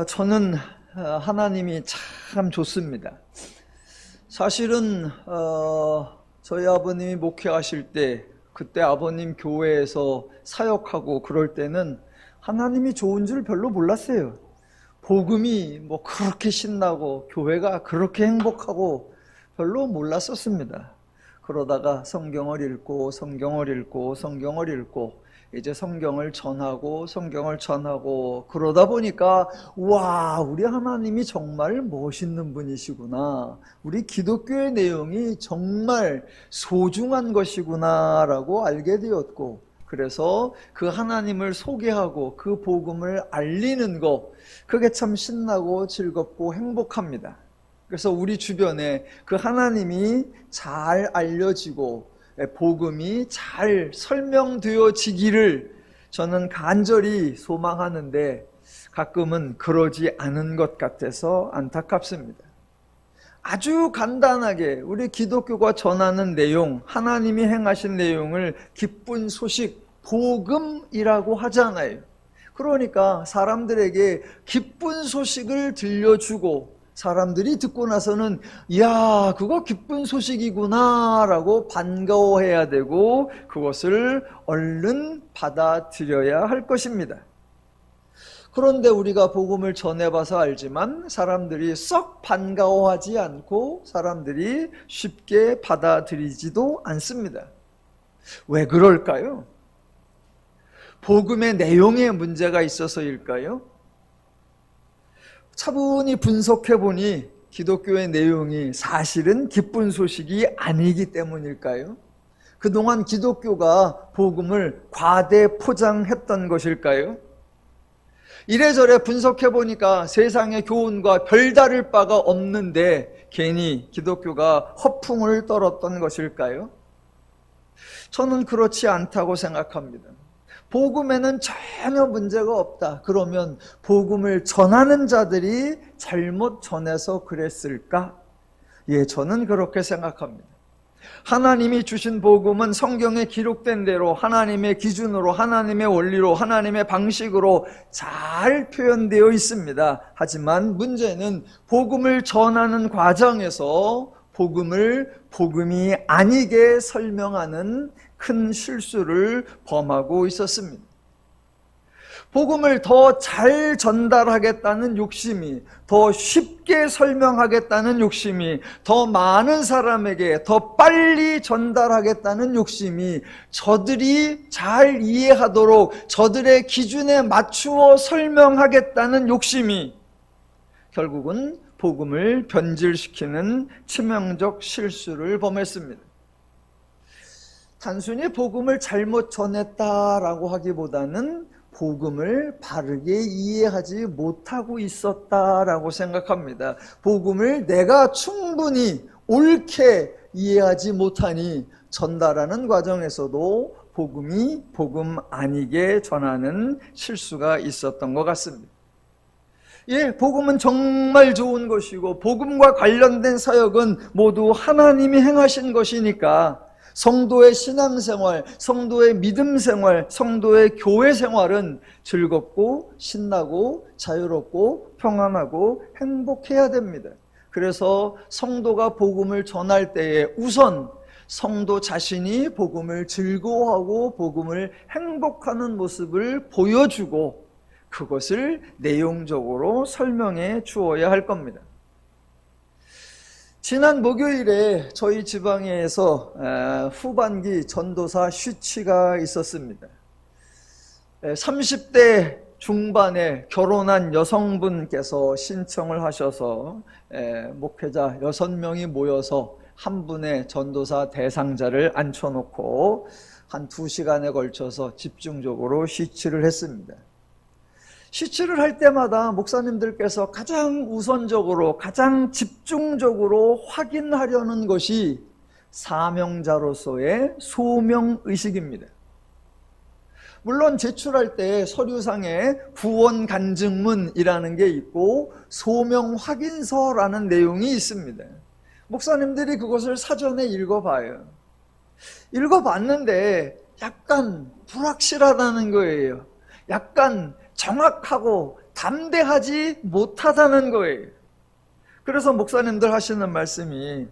저는 하나님이 참 좋습니다. 사실은 저희 아버님이 목회하실 때, 그때 아버님 교회에서 사역하고 그럴 때는 하나님이 좋은 줄 별로 몰랐어요. 복음이 뭐 그렇게 신나고 교회가 그렇게 행복하고 별로 몰랐었습니다. 그러다가 성경을 읽고 이제 성경을 전하고 그러다 보니까 와, 우리 하나님이 정말 멋있는 분이시구나, 우리 기독교의 내용이 정말 소중한 것이구나 라고 알게 되었고, 그래서 그 하나님을 소개하고 그 복음을 알리는 거, 그게 참 신나고 즐겁고 행복합니다. 그래서 우리 주변에 그 하나님이 잘 알려지고 복음이 잘 설명되어지기를 저는 간절히 소망하는데, 가끔은 그러지 않은 것 같아서 안타깝습니다. 아주 간단하게 우리 기독교가 전하는 내용, 하나님이 행하신 내용을 기쁜 소식, 복음이라고 하잖아요. 그러니까 사람들에게 기쁜 소식을 들려주고, 사람들이 듣고 나서는 이야, 그거 기쁜 소식이구나 라고 반가워해야 되고, 그것을 얼른 받아들여야 할 것입니다. 그런데 우리가 복음을 전해봐서 알지만 사람들이 썩 반가워하지 않고 사람들이 쉽게 받아들이지도 않습니다. 왜 그럴까요? 복음의 내용에 문제가 있어서일까요? 차분히 분석해보니 기독교의 내용이 사실은 기쁜 소식이 아니기 때문일까요? 그동안 기독교가 복음을 과대 포장했던 것일까요? 이래저래 분석해보니까 세상의 교훈과 별다를 바가 없는데 괜히 기독교가 허풍을 떨었던 것일까요? 저는 그렇지 않다고 생각합니다. 복음에는 전혀 문제가 없다. 그러면 복음을 전하는 자들이 잘못 전해서 그랬을까? 예, 저는 그렇게 생각합니다. 하나님이 주신 복음은 성경에 기록된 대로 하나님의 기준으로, 하나님의 원리로, 하나님의 방식으로 잘 표현되어 있습니다. 하지만 문제는 복음을 전하는 과정에서 복음을 복음이 아니게 설명하는 큰 실수를 범하고 있었습니다. 복음을 더 잘 전달하겠다는 욕심이, 더 쉽게 설명하겠다는 욕심이, 더 많은 사람에게 더 빨리 전달하겠다는 욕심이, 저들이 잘 이해하도록 저들의 기준에 맞추어 설명하겠다는 욕심이 결국은 복음을 변질시키는 치명적 실수를 범했습니다. 단순히 복음을 잘못 전했다라고 하기보다는 복음을 바르게 이해하지 못하고 있었다라고 생각합니다. 복음을 내가 충분히 옳게 이해하지 못하니 전달하는 과정에서도 복음이 복음 아니게 전하는 실수가 있었던 것 같습니다. 예, 복음은 정말 좋은 것이고 복음과 관련된 사역은 모두 하나님이 행하신 것이니까 성도의 신앙생활, 성도의 믿음생활, 성도의 교회생활은 즐겁고 신나고 자유롭고 평안하고 행복해야 됩니다. 그래서 성도가 복음을 전할 때에 우선 성도 자신이 복음을 즐거워하고 복음을 행복하는 모습을 보여주고 그것을 내용적으로 설명해 주어야 할 겁니다. 지난 목요일에 저희 지방에서 후반기 전도사 휴치가 있었습니다. 30대 중반에 결혼한 여성분께서 신청을 하셔서 목회자 6명이 모여서 한 분의 전도사 대상자를 앉혀놓고 한 2시간에 걸쳐서 집중적으로 휴치를 했습니다. 시치를 할 때마다 목사님들께서 가장 우선적으로, 가장 집중적으로 확인하려는 것이 사명자로서의 소명의식입니다. 물론 제출할 때 서류상에 구원 간증문이라는 게 있고 소명 확인서라는 내용이 있습니다. 목사님들이 그것을 사전에 읽어봐요. 읽어봤는데 약간 불확실하다는 거예요. 약간 정확하고 담대하지 못하다는 거예요. 그래서 목사님들 하시는 말씀이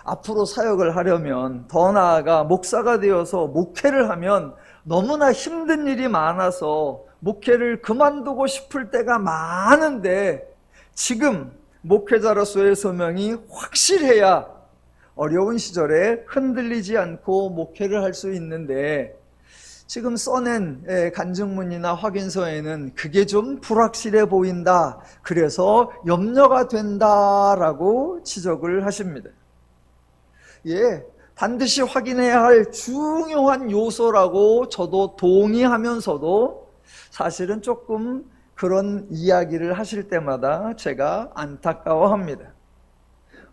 앞으로 사역을 하려면, 더 나아가 목사가 되어서 목회를 하면 너무나 힘든 일이 많아서 목회를 그만두고 싶을 때가 많은데, 지금 목회자로서의 소명이 확실해야 어려운 시절에 흔들리지 않고 목회를 할 수 있는데, 지금 써낸 간증문이나 확인서에는 그게 좀 불확실해 보인다, 그래서 염려가 된다라고 지적을 하십니다. 예, 반드시 확인해야 할 중요한 요소라고 저도 동의하면서도 사실은 조금 그런 이야기를 하실 때마다 제가 안타까워합니다.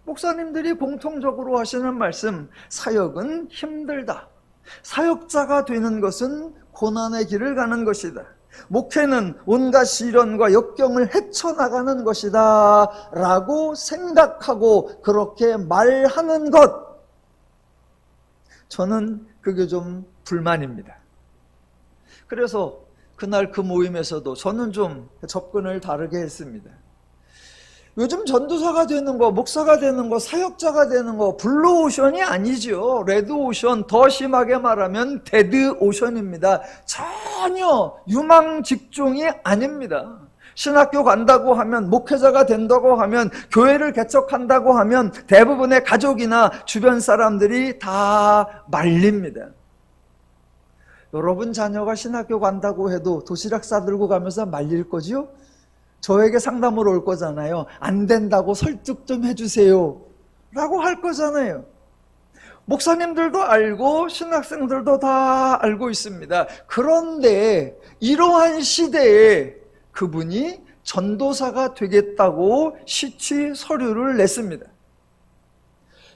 목사님들이 공통적으로 하시는 말씀, 사역은 힘들다. 사역자가 되는 것은 고난의 길을 가는 것이다. 목회는 온갖 시련과 역경을 헤쳐나가는 것이다 라고 생각하고 그렇게 말하는 것, 저는 그게 좀 불만입니다. 그래서 그날 그 모임에서도 저는 좀 접근을 다르게 했습니다. 요즘 전도사가 되는 거, 목사가 되는 거, 사역자가 되는 거 블루오션이 아니죠. 레드오션, 더 심하게 말하면 데드오션입니다. 전혀 유망 직종이 아닙니다. 신학교 간다고 하면, 목회자가 된다고 하면, 교회를 개척한다고 하면 대부분의 가족이나 주변 사람들이 다 말립니다. 여러분 자녀가 신학교 간다고 해도 도시락 싸들고 가면서 말릴 거지요? 저에게 상담으로 올 거잖아요. 안 된다고 설득 좀 해주세요 라고 할 거잖아요. 목사님들도 알고 신학생들도 다 알고 있습니다. 그런데 이러한 시대에 그분이 전도사가 되겠다고 시취 서류를 냈습니다.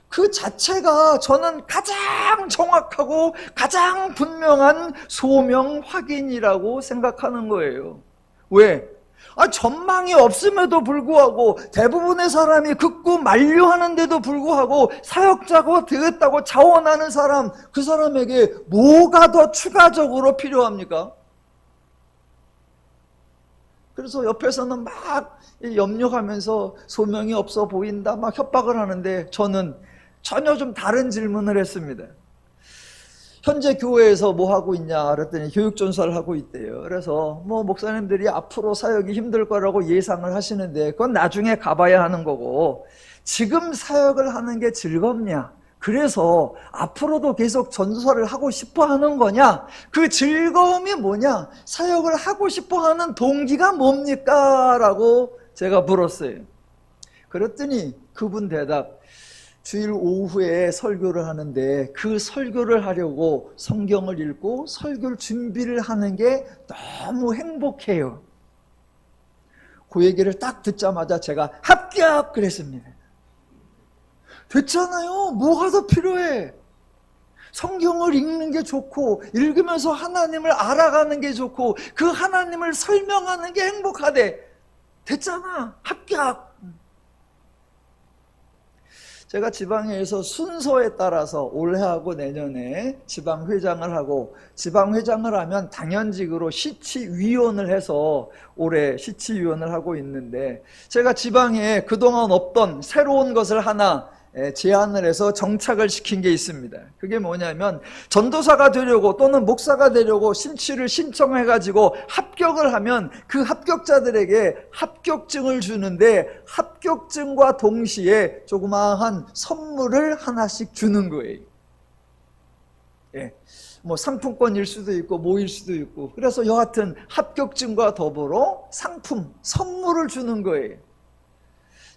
그 자체가 저는 가장 정확하고 가장 분명한 소명 확인이라고 생각하는 거예요. 왜? 전망이 없음에도 불구하고, 대부분의 사람이 극구 만류하는데도 불구하고 사역자가 되겠다고 자원하는 사람, 그 사람에게 뭐가 더 추가적으로 필요합니까? 그래서 옆에서는 막 염려하면서 소명이 없어 보인다 막 협박을 하는데, 저는 전혀 좀 다른 질문을 했습니다. 현재 교회에서 뭐 하고 있냐 그랬더니 교육전사를 하고 있대요. 그래서 목사님들이 앞으로 사역이 힘들 거라고 예상을 하시는데 그건 나중에 가봐야 하는 거고, 지금 사역을 하는 게 즐겁냐, 그래서 앞으로도 계속 전도사를 하고 싶어 하는 거냐, 그 즐거움이 뭐냐, 사역을 하고 싶어 하는 동기가 뭡니까? 라고 제가 물었어요. 그랬더니 그분 대답, 주일 오후에 설교를 하는데 그 설교를 하려고 성경을 읽고 설교를 준비를 하는 게 너무 행복해요. 그 얘기를 딱 듣자마자 제가 합격! 그랬습니다. 됐잖아요. 뭐가 더 필요해? 성경을 읽는 게 좋고, 읽으면서 하나님을 알아가는 게 좋고, 그 하나님을 설명하는 게 행복하대. 됐잖아. 합격! 제가 지방에서 순서에 따라서 올해하고 내년에 지방회장을 하고, 지방회장을 하면 당연직으로 시치위원을 해서 올해 시치위원을 하고 있는데, 제가 지방에 그동안 없던 새로운 것을 하나 제안을 해서 정착을 시킨 게 있습니다. 그게 뭐냐면, 전도사가 되려고 또는 목사가 되려고 심취를 신청해가지고 합격을 하면 그 합격자들에게 합격증을 주는데, 합격증과 동시에 조그마한 선물을 하나씩 주는 거예요. 상품권일 수도 있고 뭐일 수도 있고, 그래서 여하튼 합격증과 더불어 상품, 선물을 주는 거예요.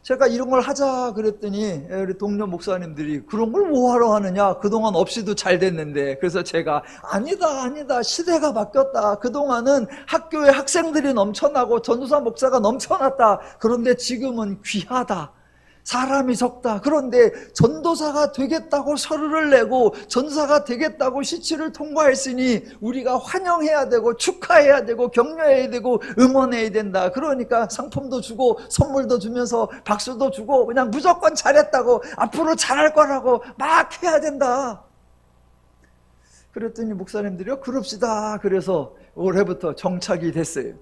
제가 이런 걸 하자 그랬더니 우리 동료 목사님들이 그런 걸 뭐하러 하느냐, 그동안 없이도 잘 됐는데. 그래서 제가 아니다 시대가 바뀌었다. 그동안은 학교에 학생들이 넘쳐나고 전도사 목사가 넘쳐났다. 그런데 지금은 귀하다, 사람이 적다. 그런데 전도사가 되겠다고 서류를 내고 전도사가 되겠다고 시치를 통과했으니 우리가 환영해야 되고 축하해야 되고 격려해야 되고 응원해야 된다. 그러니까 상품도 주고 선물도 주면서 박수도 주고 그냥 무조건 잘했다고, 앞으로 잘할 거라고 막 해야 된다. 그랬더니 목사님들이 그럽시다. 그래서 올해부터 정착이 됐어요.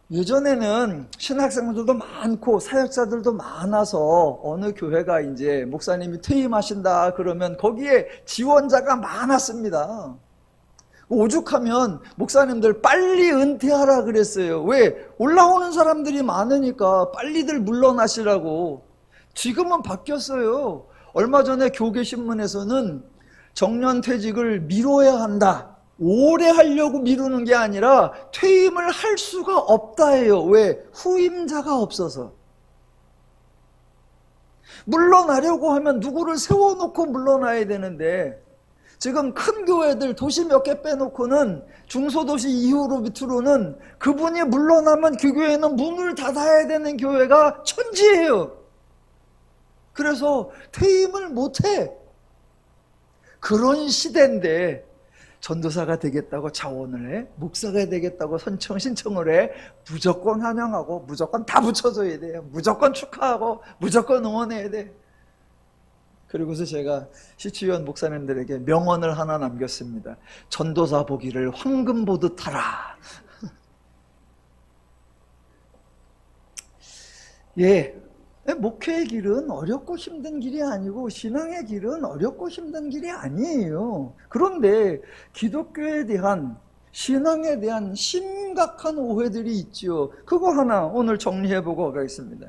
예전에는 신학생들도 많고 사역자들도 많아서 어느 교회가 이제 목사님이 퇴임하신다 그러면 거기에 지원자가 많았습니다. 오죽하면 목사님들 빨리 은퇴하라 그랬어요. 왜? 올라오는 사람들이 많으니까 빨리들 물러나시라고. 지금은 바뀌었어요. 얼마 전에 교계신문에서는 정년퇴직을 미뤄야 한다. 오래 하려고 미루는 게 아니라 퇴임을 할 수가 없다 해요. 왜? 후임자가 없어서. 물러나려고 하면 누구를 세워놓고 물러나야 되는데 지금 큰 교회들 도시 몇 개 빼놓고는 중소도시 이후로 밑으로는 그분이 물러나면 그 교회는 문을 닫아야 되는 교회가 천지예요. 그래서 퇴임을 못해. 그런 시대인데 전도사가 되겠다고 자원을 해? 목사가 되겠다고 신청을 해? 무조건 환영하고 무조건 다 붙여줘야 돼요. 무조건 축하하고 무조건 응원해야 돼. 그리고서 제가 시치위원 목사님들에게 명언을 하나 남겼습니다. 전도사 보기를 황금 보듯 하라. 예, 목회의 길은 어렵고 힘든 길이 아니고 신앙의 길은 어렵고 힘든 길이 아니에요. 그런데 기독교에 대한 신앙에 대한 심각한 오해들이 있죠. 그거 하나 오늘 정리해보고 가겠습니다.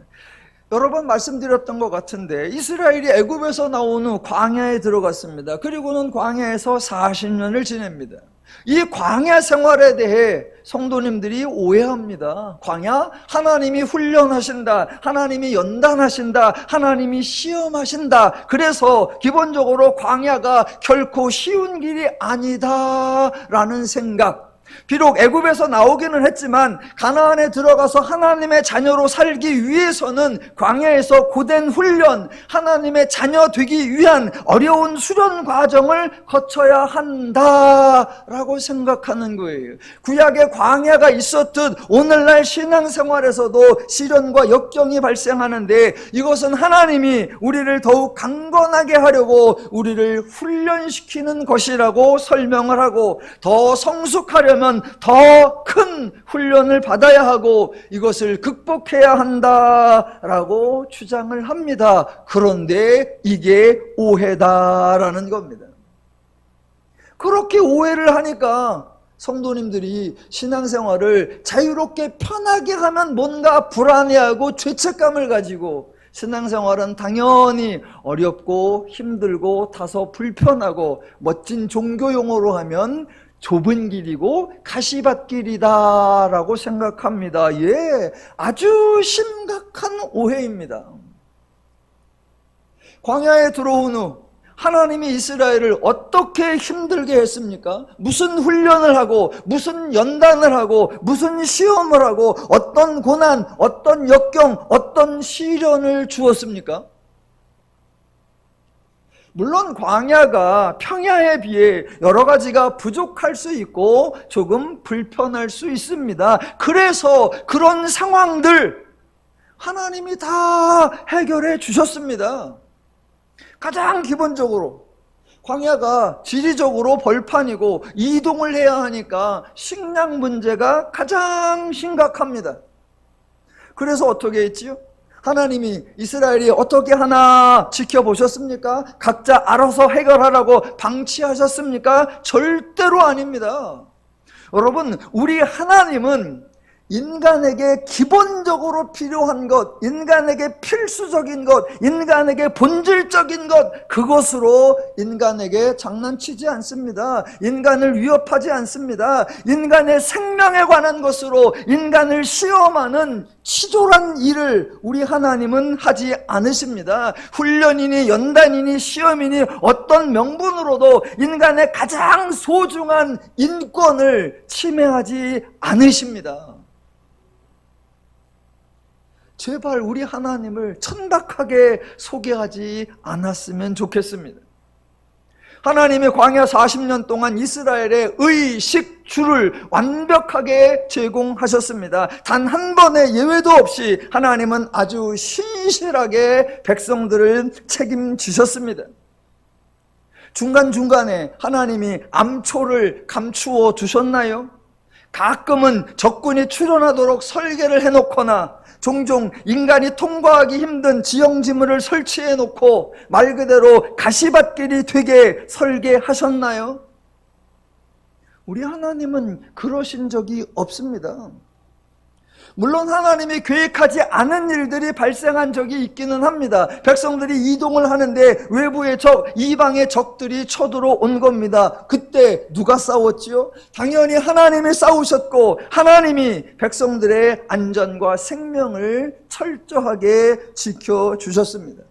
여러 번 말씀드렸던 것 같은데 이스라엘이 애굽에서 나온 후 광야에 들어갔습니다. 그리고는 광야에서 40년을 지냅니다. 이 광야 생활에 대해 성도님들이 오해합니다. 광야? 하나님이 훈련하신다. 하나님이 연단하신다. 하나님이 시험하신다. 그래서 기본적으로 광야가 결코 쉬운 길이 아니다라는 생각. 비록 애굽에서 나오기는 했지만 가나안에 들어가서 하나님의 자녀로 살기 위해서는 광야에서 고된 훈련, 하나님의 자녀 되기 위한 어려운 수련 과정을 거쳐야 한다라고 생각하는 거예요. 구약의 광야가 있었듯 오늘날 신앙생활에서도 시련과 역경이 발생하는데 이것은 하나님이 우리를 더욱 강건하게 하려고 우리를 훈련시키는 것이라고 설명을 하고 더 성숙하려면 더 큰 훈련을 받아야 하고 이것을 극복해야 한다라고 주장을 합니다. 그런데 이게 오해다라는 겁니다. 그렇게 오해를 하니까 성도님들이 신앙생활을 자유롭게 편하게 하면 뭔가 불안해하고 죄책감을 가지고 신앙생활은 당연히 어렵고 힘들고 다소 불편하고 멋진 종교용어로 하면 좁은 길이고 가시밭길이다라고 생각합니다. 예, 아주 심각한 오해입니다. 광야에 들어온 후 하나님이 이스라엘을 어떻게 힘들게 했습니까? 무슨 훈련을 하고 무슨 연단을 하고 무슨 시험을 하고 어떤 고난, 어떤 역경, 어떤 시련을 주었습니까? 물론 광야가 평야에 비해 여러 가지가 부족할 수 있고 조금 불편할 수 있습니다. 그래서 그런 상황들 하나님이 다 해결해 주셨습니다. 가장 기본적으로 광야가 지리적으로 벌판이고 이동을 해야 하니까 식량 문제가 가장 심각합니다. 그래서 어떻게 했지요? 하나님이 이스라엘이 어떻게 하나 지켜보셨습니까? 각자 알아서 해결하라고 방치하셨습니까? 절대로 아닙니다. 여러분, 우리 하나님은 인간에게 기본적으로 필요한 것, 인간에게 필수적인 것, 인간에게 본질적인 것, 그것으로 인간에게 장난치지 않습니다. 인간을 위협하지 않습니다. 인간의 생명에 관한 것으로 인간을 시험하는 치졸한 일을 우리 하나님은 하지 않으십니다. 훈련이니 연단이니 시험이니 어떤 명분으로도 인간의 가장 소중한 인권을 침해하지 않으십니다. 제발 우리 하나님을 천박하게 소개하지 않았으면 좋겠습니다. 하나님이 광야 40년 동안 이스라엘의 의식주를 완벽하게 제공하셨습니다. 단 한 번의 예외도 없이 하나님은 아주 신실하게 백성들을 책임지셨습니다. 중간중간에 하나님이 암초를 감추어 두셨나요? 가끔은 적군이 출현하도록 설계를 해놓거나 종종 인간이 통과하기 힘든 지형지물을 설치해 놓고 말 그대로 가시밭길이 되게 설계하셨나요? 우리 하나님은 그러신 적이 없습니다. 물론 하나님이 계획하지 않은 일들이 발생한 적이 있기는 합니다. 백성들이 이동을 하는데 외부의 적, 이방의 적들이 쳐들어온 겁니다. 그때 누가 싸웠지요? 당연히 하나님이 싸우셨고 하나님이 백성들의 안전과 생명을 철저하게 지켜주셨습니다.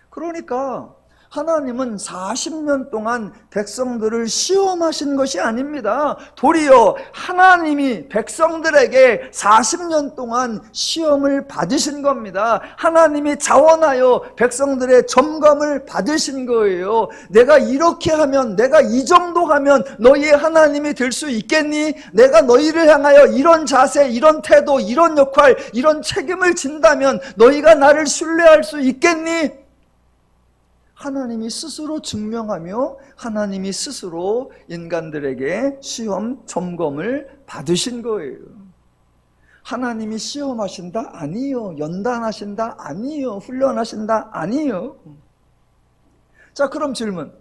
그러니까 하나님은 40년 동안 백성들을 시험하신 것이 아닙니다. 도리어 하나님이 백성들에게 40년 동안 시험을 받으신 겁니다. 하나님이 자원하여 백성들의 점검을 받으신 거예요. 내가 이렇게 하면, 내가 이 정도 하면 너희의 하나님이 될 수 있겠니? 내가 너희를 향하여 이런 자세, 이런 태도, 이런 역할, 이런 책임을 진다면 너희가 나를 신뢰할 수 있겠니? 하나님이 스스로 증명하며 하나님이 스스로 인간들에게 시험 점검을 받으신 거예요. 하나님이 시험하신다? 아니요. 연단하신다? 아니요. 훈련하신다? 아니요. 자, 그럼 질문.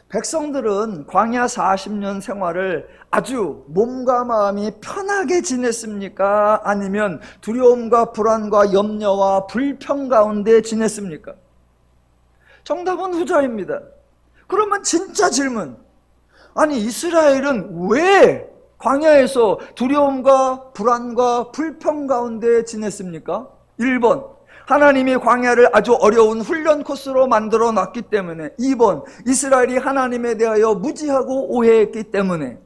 백성들은 광야 40년 생활을 아주 몸과 마음이 편하게 지냈습니까? 아니면 두려움과 불안과 염려와 불평 가운데 지냈습니까? 정답은 후자입니다. 그러면 진짜 질문. 아니, 이스라엘은 왜 광야에서 두려움과 불안과 불평 가운데 지냈습니까? 1번, 하나님이 광야를 아주 어려운 훈련 코스로 만들어 놨기 때문에. 2번, 이스라엘이 하나님에 대하여 무지하고 오해했기 때문에.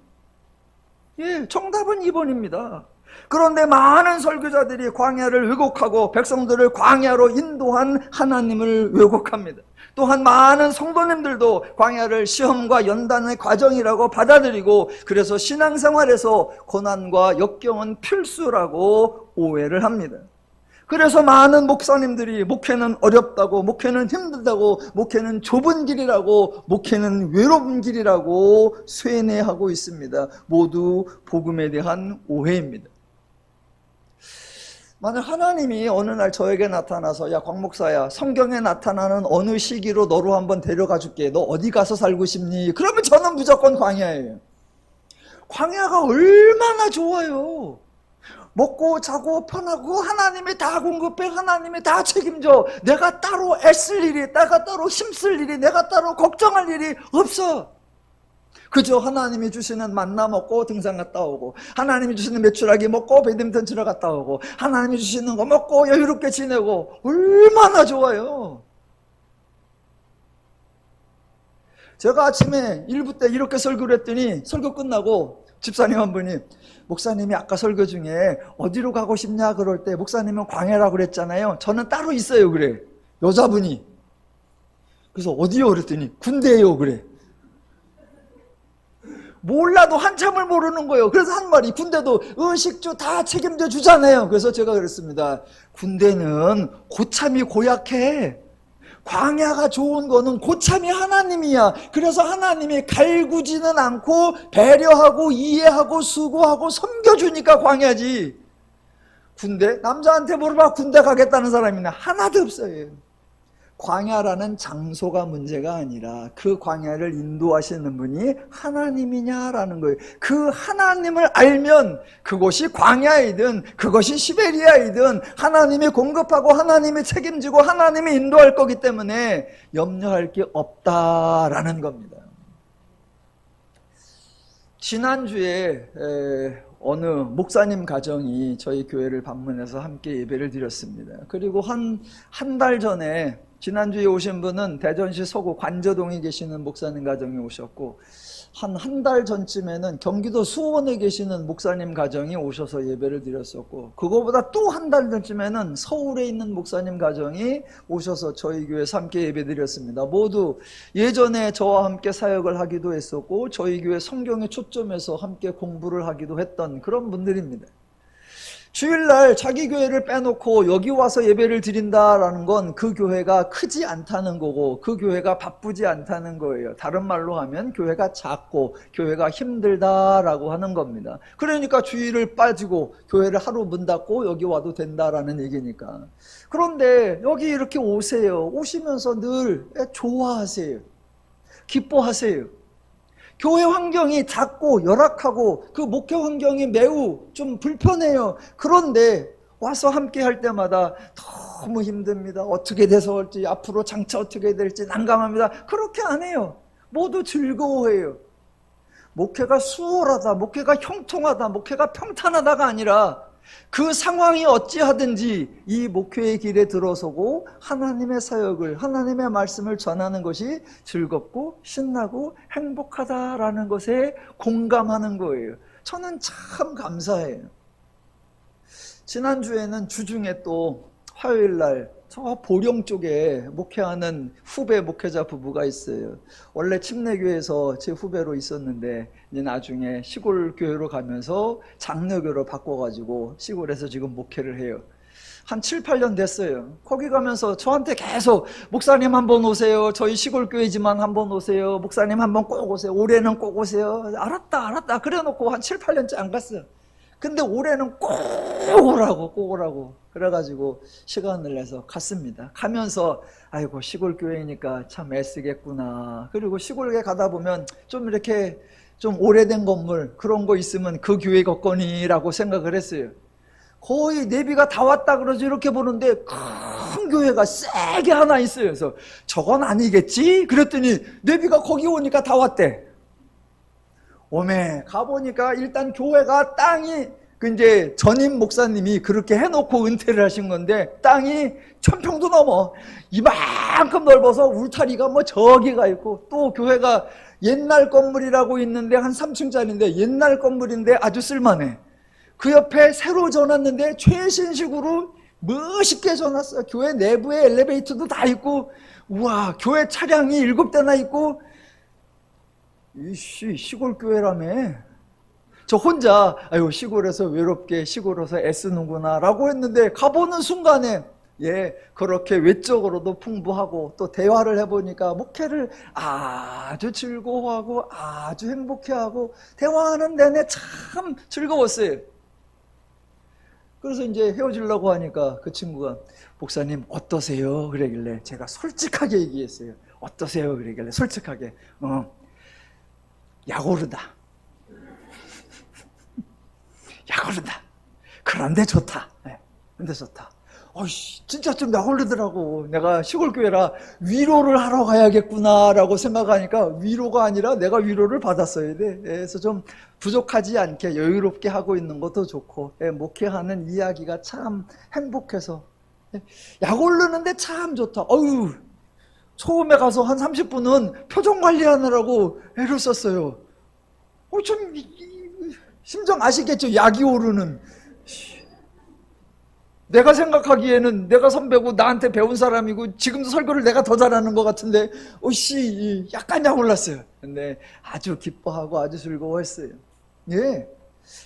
예, 정답은 2번입니다. 그런데 많은 설교자들이 광야를 왜곡하고 백성들을 광야로 인도한 하나님을 왜곡합니다. 또한 많은 성도님들도 광야를 시험과 연단의 과정이라고 받아들이고 그래서 신앙생활에서 고난과 역경은 필수라고 오해를 합니다. 그래서 많은 목사님들이 목회는 어렵다고, 목회는 힘들다고, 목회는 좁은 길이라고, 목회는 외로운 길이라고 쇠뇌하고 있습니다. 모두 복음에 대한 오해입니다. 만약 하나님이 어느 날 저에게 나타나서 야, 곽 목사야, 성경에 나타나는 어느 시기로 너로 한번 데려가 줄게. 너 어디 가서 살고 싶니? 그러면 저는 무조건 광야예요. 광야가 얼마나 좋아요. 먹고 자고 편하고 하나님이 다 공급해, 하나님이 다 책임져. 내가 따로 애쓸 일이, 내가 따로 힘쓸 일이, 내가 따로 걱정할 일이 없어. 그저 하나님이 주시는 만나 먹고 등산 갔다 오고, 하나님이 주시는 메추라기 먹고 배드민턴 치러 갔다 오고, 하나님이 주시는 거 먹고 여유롭게 지내고, 얼마나 좋아요. 제가 아침에 1부 때 이렇게 설교를 했더니 설교 끝나고 집사님 한 분이, 목사님이 아까 설교 중에 어디로 가고 싶냐 그럴 때 목사님은 광야라고 그랬잖아요. 저는 따로 있어요 그래. 여자분이. 그래서 어디요 그랬더니 군대예요 그래. 몰라도 한참을 모르는 거예요. 그래서 한 말이, 군대도 의식주 다 책임져 주잖아요. 그래서 제가 그랬습니다. 군대는 고참이 고약해. 광야가 좋은 거는 고참이 하나님이야. 그래서 하나님이 갈구지는 않고 배려하고 이해하고 수고하고 섬겨주니까 광야지. 군대? 남자한테 물어봐 군대 가겠다는 사람이 하나도 없어요. 광야라는 장소가 문제가 아니라 그 광야를 인도하시는 분이 하나님이냐라는 거예요. 그 하나님을 알면 그곳이 광야이든 그것이 시베리아이든 하나님이 공급하고 하나님이 책임지고 하나님이 인도할 거기 때문에 염려할 게 없다라는 겁니다. 지난주에 어느 목사님 가정이 저희 교회를 방문해서 함께 예배를 드렸습니다. 그리고 한 달 전에, 지난주에 오신 분은 대전시 서구 관저동에 계시는 목사님 가정이 오셨고, 한 달 전쯤에는 경기도 수원에 계시는 목사님 가정이 오셔서 예배를 드렸었고, 그거보다 또 한 달 전쯤에는 서울에 있는 목사님 가정이 오셔서 저희 교회에서 함께 예배 드렸습니다. 모두 예전에 저와 함께 사역을 하기도 했었고 저희 교회 성경에 초점해서 함께 공부를 하기도 했던 그런 분들입니다. 주일날 자기 교회를 빼놓고 여기 와서 예배를 드린다라는 건 그 교회가 크지 않다는 거고 그 교회가 바쁘지 않다는 거예요. 다른 말로 하면 교회가 작고 교회가 힘들다라고 하는 겁니다. 그러니까 주일을 빠지고 교회를 하루 문 닫고 여기 와도 된다라는 얘기니까. 그런데 여기 이렇게 오세요. 오시면서 늘 좋아하세요. 기뻐하세요. 교회 환경이 작고 열악하고 그 목회 환경이 매우 좀 불편해요. 그런데 와서 함께 할 때마다 너무 힘듭니다. 어떻게 돼서 올지, 앞으로 장차 어떻게 될지 난감합니다. 그렇게 안 해요. 모두 즐거워해요. 목회가 수월하다, 목회가 형통하다, 목회가 평탄하다가 아니라 그 상황이 어찌하든지 이 목회의 길에 들어서고 하나님의 사역을, 하나님의 말씀을 전하는 것이 즐겁고 신나고 행복하다라는 것에 공감하는 거예요. 저는 참 감사해요. 지난주에는 주중에 또 화요일날 저 보령 쪽에 목회하는 후배 목회자 부부가 있어요. 원래 침례교회에서 제 후배로 있었는데 이제 나중에 시골 교회로 가면서 장로교로 바꿔가지고 시골에서 지금 목회를 해요. 한 7, 8년 됐어요. 거기 가면서 저한테 계속 목사님 한번 오세요. 저희 시골 교회지만 한번 오세요. 목사님 한번 꼭 오세요. 올해는 꼭 오세요. 알았다 그래놓고 한 7, 8년째 안 갔어요. 근데 올해는 꼭 오라고 그래가지고 시간을 내서 갔습니다. 가면서 아이고 시골 교회니까 참 애쓰겠구나. 그리고 시골에 가다 보면 좀 이렇게 좀 오래된 건물 그런 거 있으면 그 교회 걷거니라고 생각을 했어요. 거의 내비가 다 왔다 그러지 이렇게 보는데 큰 교회가 세게 하나 있어요. 그래서 저건 아니겠지? 그랬더니 내비가 거기 오니까 다 왔대. 오메 가보니까 일단 교회가 땅이 이제 전임 목사님이 그렇게 해놓고 은퇴를 하신 건데 땅이 1000평도 넘어. 이만큼 넓어서 울타리가 뭐 저기가 있고 또 교회가 옛날 건물이라고 있는데 한 3층짜리인데 옛날 건물인데 아주 쓸만해. 그 옆에 새로 져놨는데 최신식으로 멋있게 져놨어. 교회 내부에 엘리베이터도 다 있고 우와 교회 차량이 7대나 있고 이씨 시골 교회라며. 저 혼자 아유 시골에서 외롭게 시골에서 애쓰는구나 라고 했는데 가보는 순간에 그렇게 외적으로도 풍부하고 또 대화를 해보니까 목회를 아주 즐거워하고 아주 행복해하고 대화하는 내내 참 즐거웠어요. 그래서 이제 헤어지려고 하니까 그 친구가 목사님 어떠세요? 그러길래 제가 솔직하게 얘기했어요. 어떠세요? 그러길래 솔직하게 약 오르다. 약 오른다. 그런데 좋다. 근데 좋다. 진짜 좀 약 오르더라고. 내가 시골교회라 위로를 하러 가야겠구나라고 생각하니까 위로가 아니라 내가 위로를 받았어야 돼. 그래서 좀 부족하지 않게 여유롭게 하고 있는 것도 좋고 목회하는 이야기가 참 행복해서 약 오르는데 참 좋다. 처음에 가서 한 30분은 표정 관리하느라고 애를 썼어요. 좀 심정 아시겠죠? 약이 오르는. 내가 생각하기에는 내가 선배고 나한테 배운 사람이고 지금도 설교를 내가 더 잘하는 것 같은데 약간 약 올랐어요. 근데 아주 기뻐하고 아주 즐거워했어요.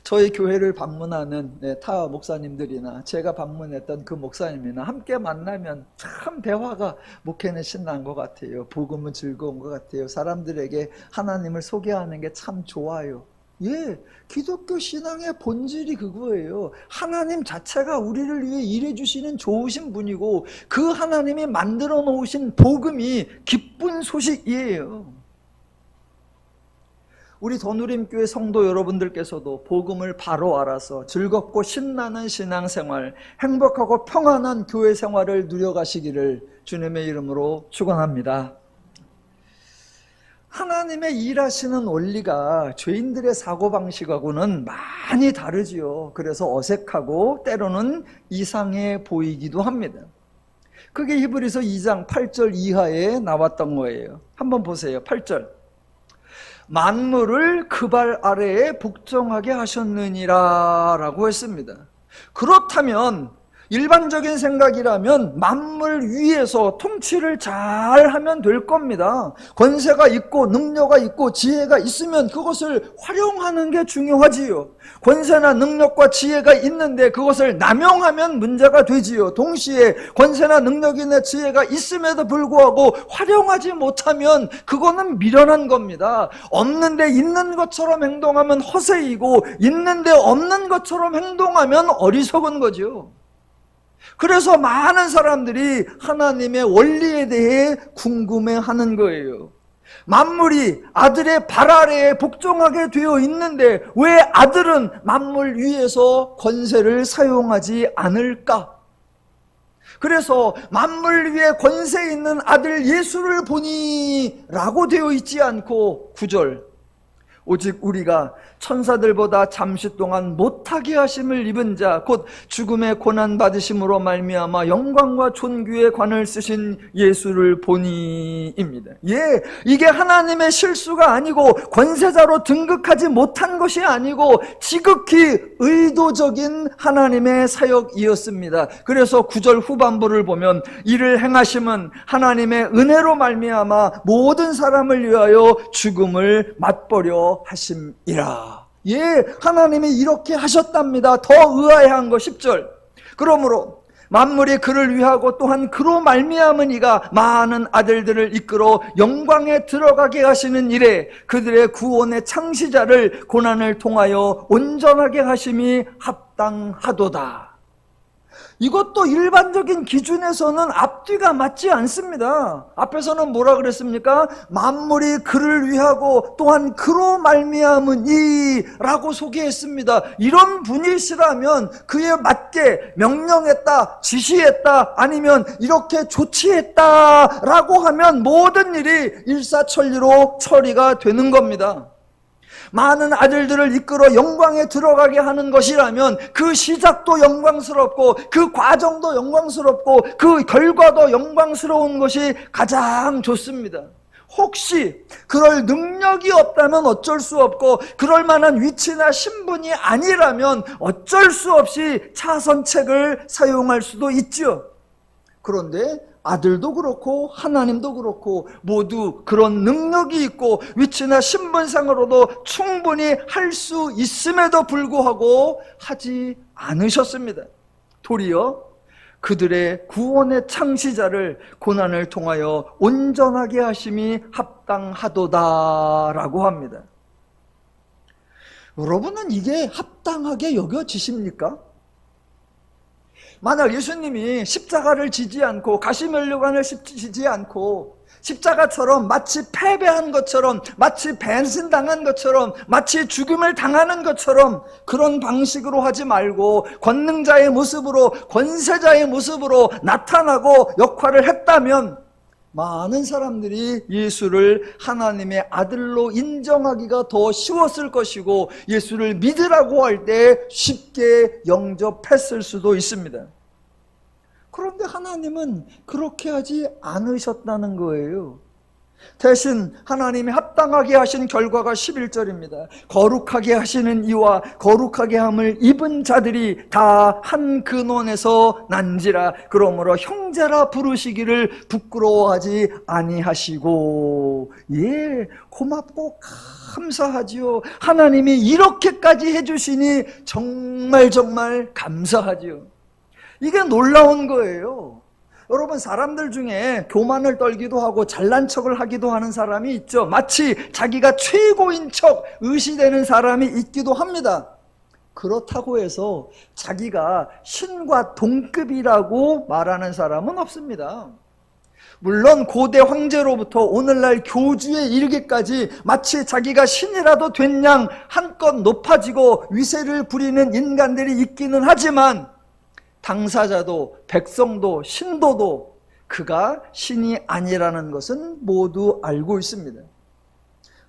저희 교회를 방문하는 타 목사님들이나 제가 방문했던 그 목사님이나 함께 만나면 참 대화가 목회는 신난 것 같아요. 복음은 즐거운 것 같아요. 사람들에게 하나님을 소개하는 게 참 좋아요. 기독교 신앙의 본질이 그거예요. 하나님 자체가 우리를 위해 일해 주시는 좋으신 분이고 그 하나님이 만들어 놓으신 복음이 기쁜 소식이에요. 우리 더누림교회 성도 여러분들께서도 복음을 바로 알아서 즐겁고 신나는 신앙생활, 행복하고 평안한 교회 생활을 누려가시기를 주님의 이름으로 축원합니다. 하나님의 일하시는 원리가 죄인들의 사고방식하고는 많이 다르지요. 그래서 어색하고 때로는 이상해 보이기도 합니다. 그게 히브리서 2장 8절 이하에 나왔던 거예요. 한번 보세요. 8절. 만물을 그 발 아래에 복종하게 하셨느니라 라고 했습니다. 그렇다면 일반적인 생각이라면 만물 위에서 통치를 잘 하면 될 겁니다. 권세가 있고 능력이 있고 지혜가 있으면 그것을 활용하는 게 중요하지요. 권세나 능력과 지혜가 있는데 그것을 남용하면 문제가 되지요. 동시에 권세나 능력이나 지혜가 있음에도 불구하고 활용하지 못하면 그거는 미련한 겁니다. 없는데 있는 것처럼 행동하면 허세이고 있는데 없는 것처럼 행동하면 어리석은 거죠. 그래서 많은 사람들이 하나님의 원리에 대해 궁금해하는 거예요. 만물이 아들의 발 아래에 복종하게 되어 있는데 왜 아들은 만물 위에서 권세를 사용하지 않을까? 그래서 만물 위에 권세 있는 아들 예수를 보니 라고 되어 있지 않고 9절, 오직 우리가 천사들보다 잠시 동안 못하게 하심을 입은 자 곧 죽음의 고난 받으심으로 말미암아 영광과 존귀의 관을 쓰신 예수를 보니입니다. 이게 하나님의 실수가 아니고 권세자로 등극하지 못한 것이 아니고 지극히 의도적인 하나님의 사역이었습니다. 그래서 9절 후반부를 보면 이를 행하심은 하나님의 은혜로 말미암아 모든 사람을 위하여 죽음을 맛보려 하심이라. 하나님이 이렇게 하셨답니다. 더 의아해한 거 10절. 그러므로 만물이 그를 위하고 또한 그로 말미암은 이가 많은 아들들을 이끌어 영광에 들어가게 하시는 일에 그들의 구원의 창시자를 고난을 통하여 온전하게 하심이 합당하도다. 이것도 일반적인 기준에서는 앞뒤가 맞지 않습니다. 앞에서는 뭐라 그랬습니까? 만물이 그를 위하고 또한 그로 말미암으니 라고 소개했습니다. 이런 분이시라면 그에 맞게 명령했다, 지시했다, 아니면 이렇게 조치했다 라고 하면 모든 일이 일사천리로 처리가 되는 겁니다. 많은 아들들을 이끌어 영광에 들어가게 하는 것이라면 그 시작도 영광스럽고 그 과정도 영광스럽고 그 결과도 영광스러운 것이 가장 좋습니다. 혹시 그럴 능력이 없다면 어쩔 수 없고 그럴 만한 위치나 신분이 아니라면 어쩔 수 없이 차선책을 사용할 수도 있죠. 그런데 아들도 그렇고 하나님도 그렇고 모두 그런 능력이 있고 위치나 신분상으로도 충분히 할 수 있음에도 불구하고 하지 않으셨습니다. 도리어 그들의 구원의 창시자를 고난을 통하여 온전하게 하심이 합당하도다라고 합니다. 여러분은 이게 합당하게 여겨지십니까? 만약 예수님이 십자가를 지지 않고 가시면류관을 지지 않고 십자가처럼 마치 패배한 것처럼 마치 배신당한 것처럼 마치 죽음을 당하는 것처럼 그런 방식으로 하지 말고 권능자의 모습으로 권세자의 모습으로 나타나고 역할을 했다면 많은 사람들이 예수를 하나님의 아들로 인정하기가 더 쉬웠을 것이고 예수를 믿으라고 할 때 쉽게 영접했을 수도 있습니다. 그런데 하나님은 그렇게 하지 않으셨다는 거예요. 대신 하나님이 합당하게 하신 결과가 11절입니다. 거룩하게 하시는 이와 거룩하게 함을 입은 자들이 다 한 근원에서 난지라. 그러므로 형제라 부르시기를 부끄러워하지 아니하시고. 고맙고 감사하지요. 하나님이 이렇게까지 해주시니 정말 감사하지요. 이게 놀라운 거예요. 여러분, 사람들 중에 교만을 떨기도 하고 잘난 척을 하기도 하는 사람이 있죠. 마치 자기가 최고인 척 의시되는 사람이 있기도 합니다. 그렇다고 해서 자기가 신과 동급이라고 말하는 사람은 없습니다. 물론 고대 황제로부터 오늘날 교주에 이르기까지 마치 자기가 신이라도 된 양 한껏 높아지고 위세를 부리는 인간들이 있기는 하지만 당사자도 백성도 신도도 그가 신이 아니라는 것은 모두 알고 있습니다.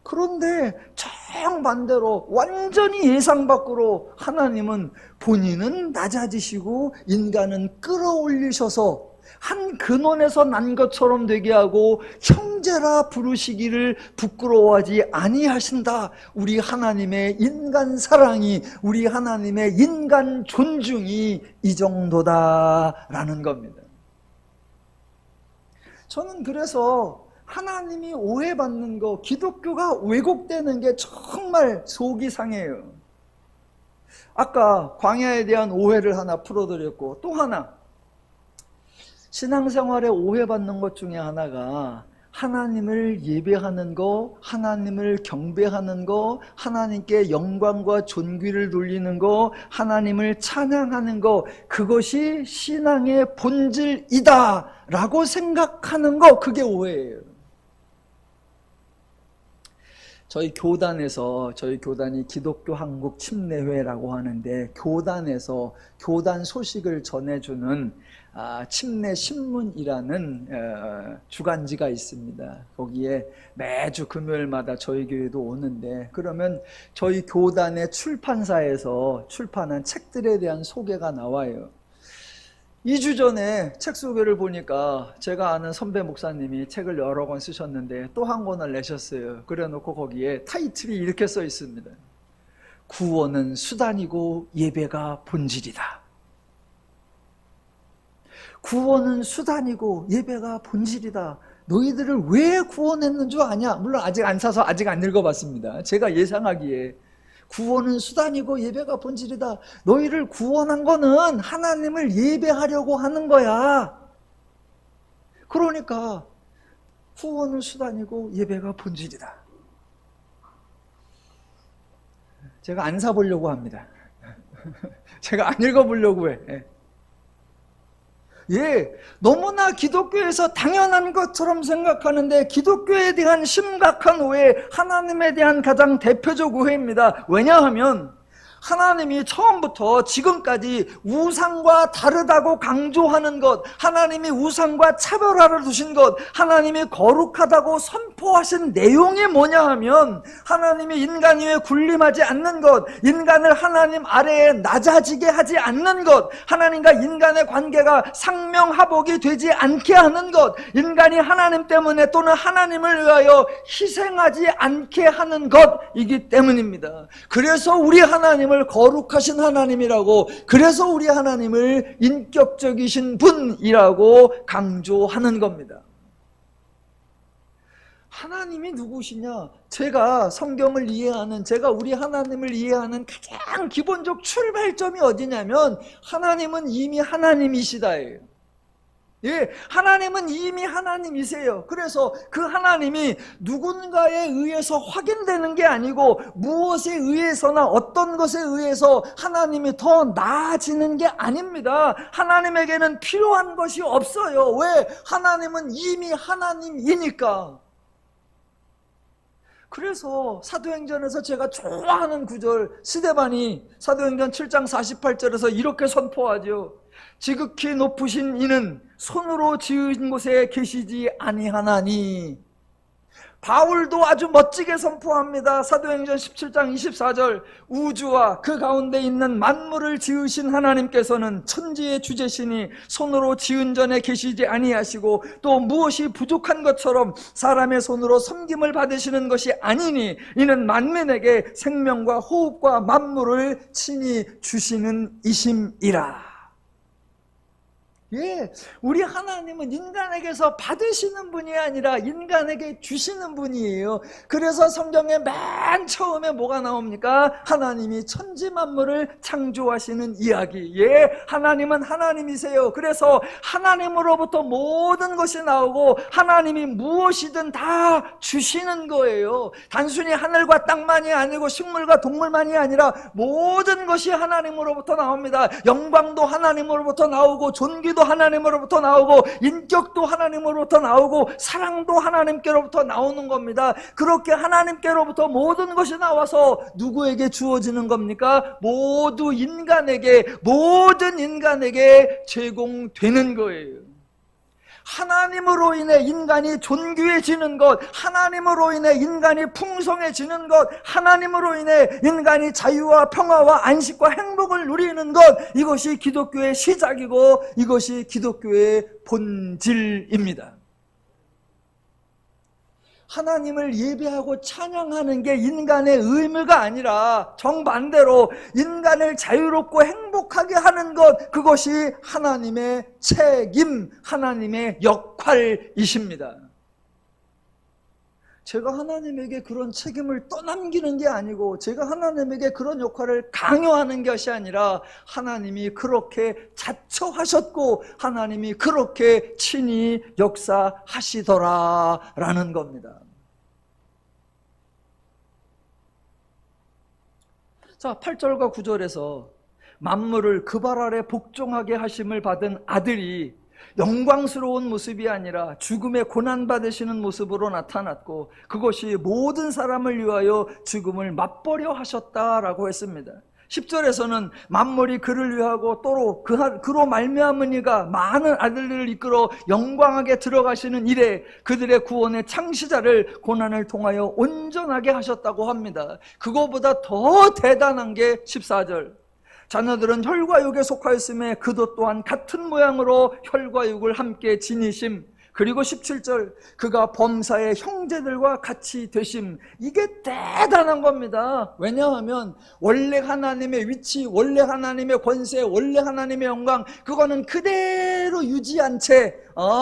그런데 정반대로 완전히 예상 밖으로 하나님은 본인은 낮아지시고 인간은 끌어올리셔서 한 근원에서 난 것처럼 되게 하고 형제라 부르시기를 부끄러워하지 아니하신다. 우리 하나님의 인간 사랑이, 우리 하나님의 인간 존중이 이 정도다라는 겁니다. 저는 그래서 하나님이 오해받는 거, 기독교가 왜곡되는 게 정말 속이 상해요. 아까 광야에 대한 오해를 하나 풀어드렸고, 또 하나 신앙생활에 오해받는 것 중에 하나가 하나님을 예배하는 거, 하나님을 경배하는 거, 하나님께 영광과 존귀를 돌리는 거, 하나님을 찬양하는 거, 그것이 신앙의 본질이다 라고 생각하는 거, 그게 오해예요. 저희 교단이 기독교 한국 침례회라고 하는데, 교단에서 교단 소식을 전해주는 침례 신문이라는 주간지가 있습니다. 거기에 매주 금요일마다 저희 교회도 오는데, 그러면 저희 교단의 출판사에서 출판한 책들에 대한 소개가 나와요. 2주 전에 책 소개를 보니까 제가 아는 선배 목사님이 책을 여러 권 쓰셨는데 또 한 권을 내셨어요. 그래놓고 거기에 타이틀이 이렇게 써 있습니다. 구원은 수단이고 예배가 본질이다. 구원은 수단이고 예배가 본질이다. 너희들을 왜 구원했는 줄 아냐? 물론 아직 안 사서 아직 안 읽어봤습니다. 제가 예상하기에 구원은 수단이고 예배가 본질이다. 너희를 구원한 거는 하나님을 예배하려고 하는 거야. 그러니까 구원은 수단이고 예배가 본질이다. 제가 안 사보려고 합니다. 제가 안 읽어보려고 해. 너무나 기독교에서 당연한 것처럼 생각하는데, 기독교에 대한 심각한 오해, 하나님에 대한 가장 대표적 오해입니다. 왜냐하면 하나님이 처음부터 지금까지 우상과 다르다고 강조하는 것, 하나님이 우상과 차별화를 두신 것, 하나님이 거룩하다고 선포하신 내용이 뭐냐 하면, 하나님이 인간 위에 군림하지 않는 것, 인간을 하나님 아래에 낮아지게 하지 않는 것, 하나님과 인간의 관계가 상명하복이 되지 않게 하는 것, 인간이 하나님 때문에 또는 하나님을 위하여 희생하지 않게 하는 것이기 때문입니다. 그래서 우리 하나님을 거룩하신 하나님이라고, 그래서 우리 하나님을 인격적이신 분이라고 강조하는 겁니다. 하나님이 누구시냐? 제가 성경을 이해하는, 제가 우리 하나님을 이해하는 가장 기본적 출발점이 어디냐면, 하나님은 이미 하나님이시다예요. 하나님은 이미 하나님이세요. 그래서 그 하나님이 누군가에 의해서 확인되는 게 아니고, 무엇에 의해서나 어떤 것에 의해서 하나님이 더 나아지는 게 아닙니다. 하나님에게는 필요한 것이 없어요. 왜? 하나님은 이미 하나님이니까. 그래서 사도행전에서 제가 좋아하는 구절, 스데반이 사도행전 7장 48절에서 이렇게 선포하죠. 지극히 높으신 이는 손으로 지은 곳에 계시지 아니하나니. 바울도 아주 멋지게 선포합니다. 사도행전 17장 24절, 우주와 그 가운데 있는 만물을 지으신 하나님께서는 천지의 주제시니 손으로 지은 전에 계시지 아니하시고, 또 무엇이 부족한 것처럼 사람의 손으로 섬김을 받으시는 것이 아니니, 이는 만민에게 생명과 호흡과 만물을 친히 주시는 이심이라. 우리 하나님은 인간에게서 받으시는 분이 아니라 인간에게 주시는 분이에요. 그래서 성경에 맨 처음에 뭐가 나옵니까? 하나님이 천지 만물을 창조하시는 이야기. 하나님은 하나님이세요. 그래서 하나님으로부터 모든 것이 나오고, 하나님이 무엇이든 다 주시는 거예요. 단순히 하늘과 땅만이 아니고 식물과 동물만이 아니라 모든 것이 하나님으로부터 나옵니다. 영광도 하나님으로부터 나오고, 존귀도 하나님으로부터 나오고, 인격도 하나님으로부터 나오고, 사랑도 하나님께로부터 나오는 겁니다. 그렇게 하나님께로부터 모든 것이 나와서 누구에게 주어지는 겁니까? 모든 인간에게 제공되는 거예요. 하나님으로 인해 인간이 존귀해지는 것, 하나님으로 인해 인간이 풍성해지는 것, 하나님으로 인해 인간이 자유와 평화와 안식과 행복을 누리는 것, 이것이 기독교의 시작이고 이것이 기독교의 본질입니다. 하나님을 예배하고 찬양하는 게 인간의 의무가 아니라 정반대로 인간을 자유롭고 행복하게 하는 것, 그것이 하나님의 책임, 하나님의 역할이십니다. 제가 하나님에게 그런 책임을 떠넘기는 게 아니고 제가 하나님에게 그런 역할을 강요하는 것이 아니라 하나님이 그렇게 자처하셨고 하나님이 그렇게 친히 역사하시더라라는 겁니다. 자, 8절과 9절에서 만물을 그 발 아래 복종하게 하심을 받은 아들이 영광스러운 모습이 아니라 죽음의 고난받으시는 모습으로 나타났고 그것이 모든 사람을 위하여 죽음을 맛보려 하셨다라고 했습니다. 10절에서는 만물이 그를 위하고 또 그로 말미암으니가 많은 아들들을 이끌어 영광하게 들어가시는 이래 그들의 구원의 창시자를 고난을 통하여 온전하게 하셨다고 합니다. 그거보다 더 대단한 게 14절. 자녀들은 혈과 육에 속하였음에 그도 또한 같은 모양으로 혈과 육을 함께 지니심. 그리고 17절, 그가 범사의 형제들과 같이 되심. 이게 대단한 겁니다. 왜냐하면 원래 하나님의 위치, 원래 하나님의 권세, 원래 하나님의 영광, 그거는 그대로 유지한 채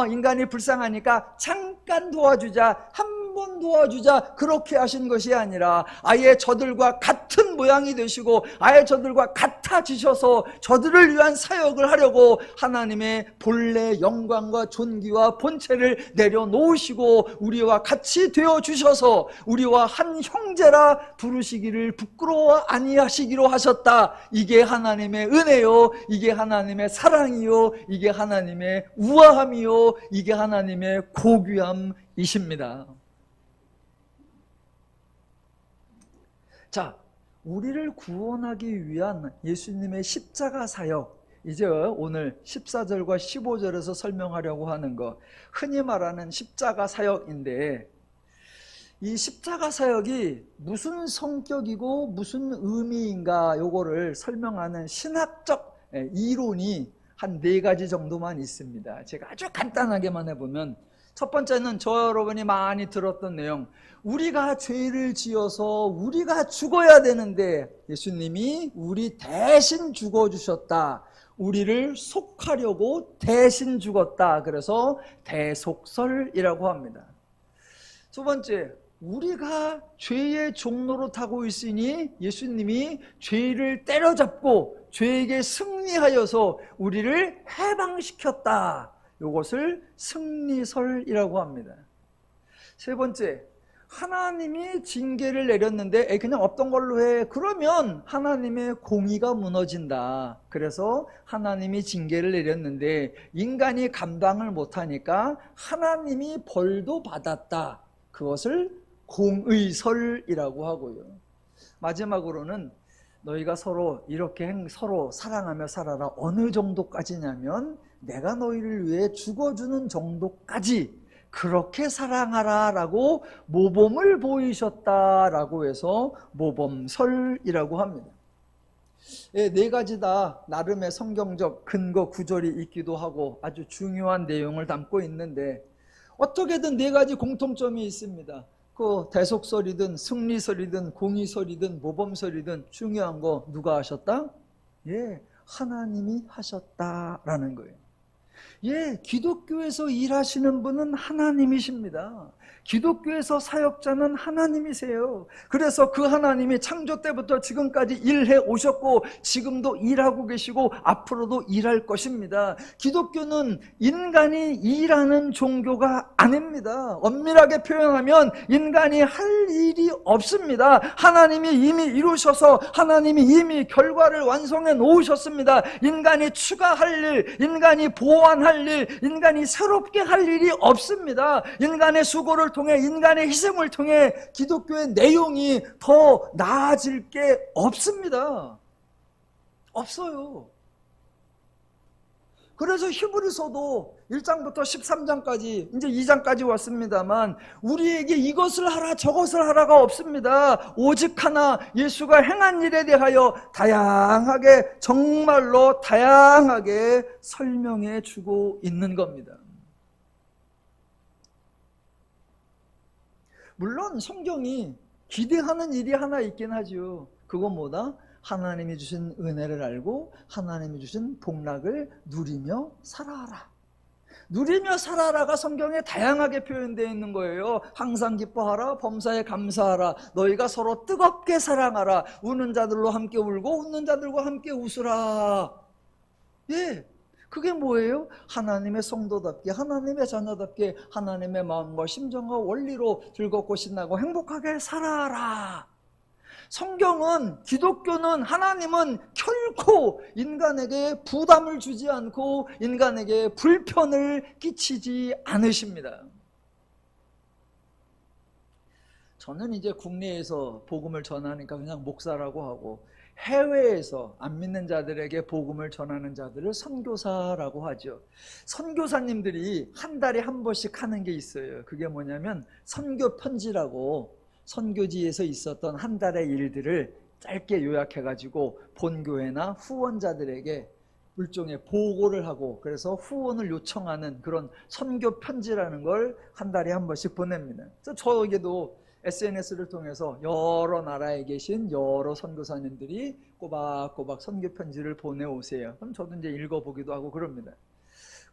인간이 불쌍하니까 잠깐 도와주자, 한 번 도와주자, 그렇게 하신 것이 아니라 아예 저들과 같은 모양이 되시고 아예 저들과 같아지셔서 저들을 위한 사역을 하려고 하나님의 본래 영광과 존귀와 본체를 내려놓으시고 우리와 같이 되어주셔서 우리와 한 형제라 부르시기를 부끄러워 아니하시기로 하셨다. 이게 하나님의 은혜요, 이게 하나님의 사랑이요, 이게 하나님의 우아함이요, 이게 하나님의 고귀함이십니다. 자, 우리를 구원하기 위한 예수님의 십자가 사역, 이제 오늘 14절과 15절에서 설명하려고 하는 것, 흔히 말하는 십자가 사역인데, 이 십자가 사역이 무슨 성격이고 무슨 의미인가 요거를 설명하는 신학적 이론이 한 4가지 정도만 있습니다. 제가 아주 간단하게만 해보면, 첫 번째는 저 여러분이 많이 들었던 내용, 우리가 죄를 지어서 우리가 죽어야 되는데 예수님이 우리 대신 죽어주셨다. 우리를 속하려고 대신 죽었다. 그래서 대속설이라고 합니다. 두 번째, 우리가 죄의 종로로 타고 있으니 예수님이 죄를 때려잡고 죄에게 승리하여서 우리를 해방시켰다. 이것을 승리설이라고 합니다. 세 번째, 하나님이 징계를 내렸는데 그냥 없던 걸로 해. 그러면 하나님의 공의가 무너진다. 그래서 하나님이 징계를 내렸는데 인간이 감당을 못하니까 하나님이 벌도 받았다. 그것을 공의설이라고 하고요. 마지막으로는 너희가 서로 이렇게 서로 사랑하며 살아라. 어느 정도까지냐면 내가 너희를 위해 죽어주는 정도까지 그렇게 사랑하라 라고 모범을 보이셨다라고 해서 모범설이라고 합니다. 4가지 다 나름의 성경적 근거 구절이 있기도 하고 아주 중요한 내용을 담고 있는데 어떻게든 4가지 공통점이 있습니다. 그 대속설이든 승리설이든 공의설이든 모범설이든 중요한 거 누가 하셨다? 하나님이 하셨다라는 거예요. 기독교에서 일하시는 분은 하나님이십니다. 기독교에서 사역자는 하나님이세요. 그래서 그 하나님이 창조 때부터 지금까지 일해 오셨고 지금도 일하고 계시고 앞으로도 일할 것입니다. 기독교는 인간이 일하는 종교가 아닙니다. 엄밀하게 표현하면 인간이 할 일이 없습니다. 하나님이 이미 이루셔서 하나님이 이미 결과를 완성해 놓으셨습니다. 인간이 추가할 일, 인간이 보완할 일, 인간이 새롭게 할 일이 없습니다. 인간의 수고를 통해 인간의 희생을 통해 기독교의 내용이 더 나아질 게 없습니다. 없어요. 그래서 히브리서도 1장부터 13장까지 이제 2장까지 왔습니다만 우리에게 이것을 하라 저것을 하라가 없습니다. 오직 하나 예수가 행한 일에 대하여 다양하게 정말로 다양하게 설명해 주고 있는 겁니다. 물론 성경이 기대하는 일이 하나 있긴 하죠. 그건 뭐다? 하나님이 주신 은혜를 알고 하나님이 주신 복락을 누리며 살아라. 누리며 살아라가 성경에 다양하게 표현되어 있는 거예요. 항상 기뻐하라, 범사에 감사하라, 너희가 서로 뜨겁게 사랑하라, 우는 자들로 함께 울고 웃는 자들과 함께 웃으라. 예, 그게 뭐예요? 하나님의 성도답게, 하나님의 자녀답게 하나님의 마음과 심정과 원리로 즐겁고 신나고 행복하게 살아라. 성경은, 기독교는, 하나님은 결코 인간에게 부담을 주지 않고 인간에게 불편을 끼치지 않으십니다. 저는 이제 국내에서 복음을 전하니까 그냥 목사라고 하고, 해외에서 안 믿는 자들에게 복음을 전하는 자들을 선교사라고 하죠. 선교사님들이 한 달에 한 번씩 하는 게 있어요. 그게 뭐냐면 선교 편지라고, 선교지에서 있었던 한 달의 일들을 짧게 요약해가지고 본교회나 후원자들에게 일종의 보고를 하고, 그래서 후원을 요청하는 그런 선교 편지라는 걸 한 달에 한 번씩 보냅니다. 그래서 저에게도 SNS를 통해서 여러 나라에 계신 여러 선교사님들이 꼬박꼬박 선교 편지를 보내오세요. 그럼 저도 이제 읽어보기도 하고 그럽니다.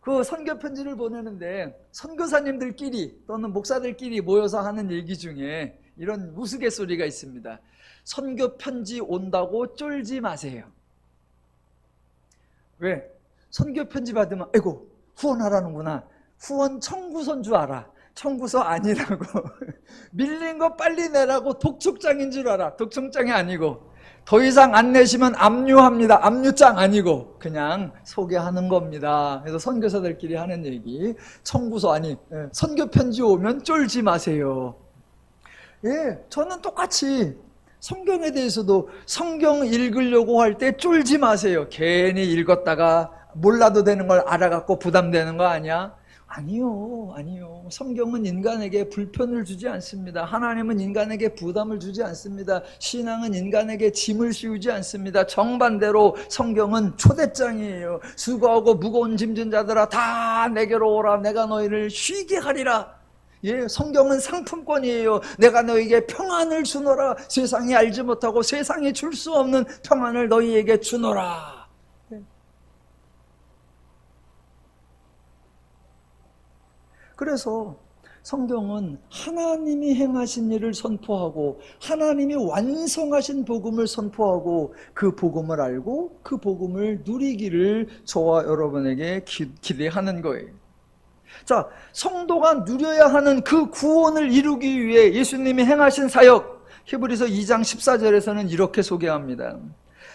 그 선교 편지를 보내는데 선교사님들끼리 또는 목사들끼리 모여서 하는 얘기 중에 이런 우스갯소리가 있습니다. 선교 편지 온다고 쫄지 마세요. 왜? 선교 편지 받으면 아이고 후원하라는구나, 후원 청구서인 줄 알아. 청구서 아니라고. 밀린 거 빨리 내라고 독촉장인 줄 알아. 독촉장이 아니고, 더 이상 안 내시면 압류합니다. 압류장 아니고 그냥 소개하는 겁니다. 그래서 선교사들끼리 하는 얘기, 청구서 아니 선교 편지 오면 쫄지 마세요. 예, 저는 똑같이 성경에 대해서도 성경 읽으려고 할 때 쫄지 마세요. 괜히 읽었다가 몰라도 되는 걸 알아갖고 부담되는 거 아니야? 아니요, 아니요. 성경은 인간에게 불편을 주지 않습니다. 하나님은 인간에게 부담을 주지 않습니다. 신앙은 인간에게 짐을 씌우지 않습니다. 정반대로 성경은 초대장이에요. 수고하고 무거운 짐진 자들아 다 내게로 오라, 내가 너희를 쉬게 하리라. 예, 성경은 상품권이에요. 내가 너희에게 평안을 주노라. 세상이 알지 못하고 세상이 줄 수 없는 평안을 너희에게 주노라. 그래서 성경은 하나님이 행하신 일을 선포하고 하나님이 완성하신 복음을 선포하고 그 복음을 알고 그 복음을 누리기를 저와 여러분에게 기대하는 거예요. 자, 성도가 누려야 하는 그 구원을 이루기 위해 예수님이 행하신 사역, 히브리서 2장 14절에서는 이렇게 소개합니다.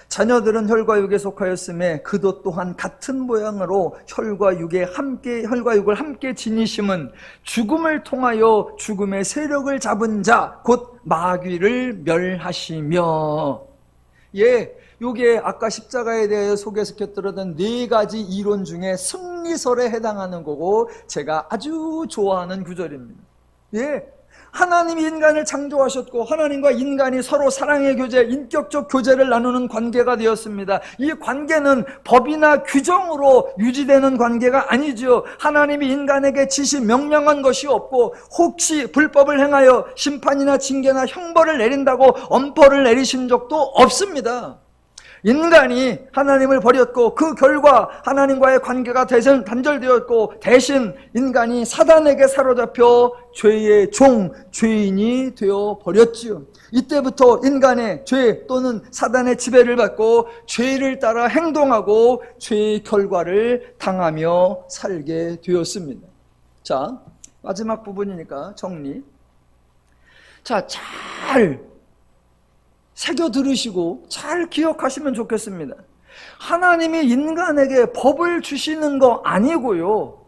자녀들은 혈과 육에 속하였음에 그도 또한 같은 모양으로 혈과 육을 함께 지니심은 죽음을 통하여 죽음의 세력을 잡은 자 곧 마귀를 멸하시며. 예, 요게 아까 십자가에 대해 소개시켰던 네 가지 이론 중에 승리설에 해당하는 거고 제가 아주 좋아하는 구절입니다. 예, 하나님이 인간을 창조하셨고 하나님과 인간이 서로 사랑의 교제, 인격적 교제를 나누는 관계가 되었습니다. 이 관계는 법이나 규정으로 유지되는 관계가 아니죠. 하나님이 인간에게 지시 명령한 것이 없고 혹시 불법을 행하여 심판이나 징계나 형벌을 내린다고 엄벌을 내리신 적도 없습니다. 인간이 하나님을 버렸고 그 결과 하나님과의 관계가 단절되었고 대신 인간이 사단에게 사로잡혀 죄의 종, 죄인이 되어버렸지요. 이때부터 인간의 죄 또는 사단의 지배를 받고 죄를 따라 행동하고 죄의 결과를 당하며 살게 되었습니다. 자, 마지막 부분이니까 정리. 자, 잘 새겨 들으시고 잘 기억하시면 좋겠습니다. 하나님이 인간에게 법을 주시는 거 아니고요,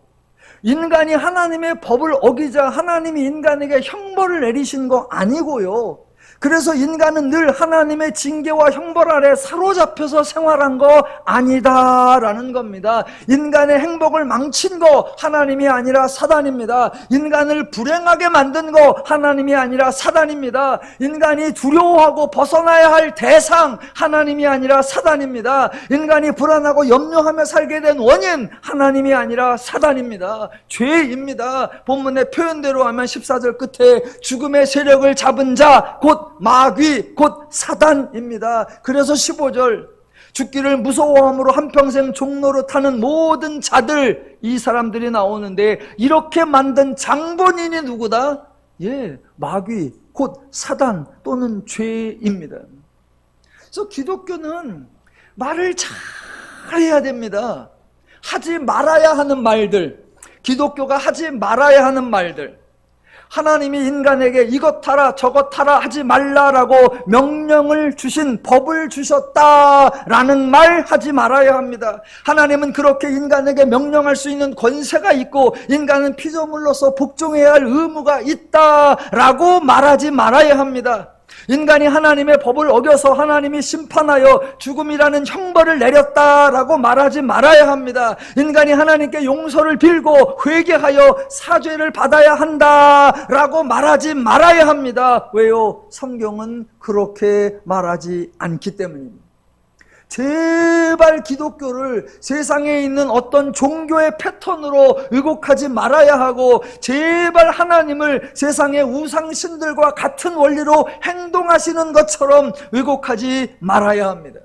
인간이 하나님의 법을 어기자 하나님이 인간에게 형벌을 내리신 거 아니고요, 그래서 인간은 늘 하나님의 징계와 형벌 아래 사로잡혀서 생활한 거 아니다라는 겁니다. 인간의 행복을 망친 거 하나님이 아니라 사단입니다. 인간을 불행하게 만든 거 하나님이 아니라 사단입니다. 인간이 두려워하고 벗어나야 할 대상 하나님이 아니라 사단입니다. 인간이 불안하고 염려하며 살게 된 원인 하나님이 아니라 사단입니다. 죄입니다. 본문의 표현대로 하면 14절 끝에 죽음의 세력을 잡은 자 곧 마귀 곧 사단입니다. 그래서 15절 죽기를 무서워함으로 한평생 종로로 타는 모든 자들, 이 사람들이 나오는데 이렇게 만든 장본인이 누구다? 마귀 곧 사단 또는 죄입니다. 그래서 기독교는 말을 잘 해야 됩니다. 하지 말아야 하는 말들, 기독교가 하지 말아야 하는 말들, 하나님이 인간에게 이것 하라 저것 하라 하지 말라라고 명령을 주신, 법을 주셨다라는 말 하지 말아야 합니다. 하나님은 그렇게 인간에게 명령할 수 있는 권세가 있고 인간은 피조물로서 복종해야 할 의무가 있다라고 말하지 말아야 합니다. 인간이 하나님의 법을 어겨서 하나님이 심판하여 죽음이라는 형벌을 내렸다라고 말하지 말아야 합니다. 인간이 하나님께 용서를 빌고 회개하여 사죄를 받아야 한다라고 말하지 말아야 합니다. 왜요? 성경은 그렇게 말하지 않기 때문입니다. 제발 기독교를 세상에 있는 어떤 종교의 패턴으로 왜곡하지 말아야 하고, 제발 하나님을 세상의 우상신들과 같은 원리로 행동하시는 것처럼 왜곡하지 말아야 합니다.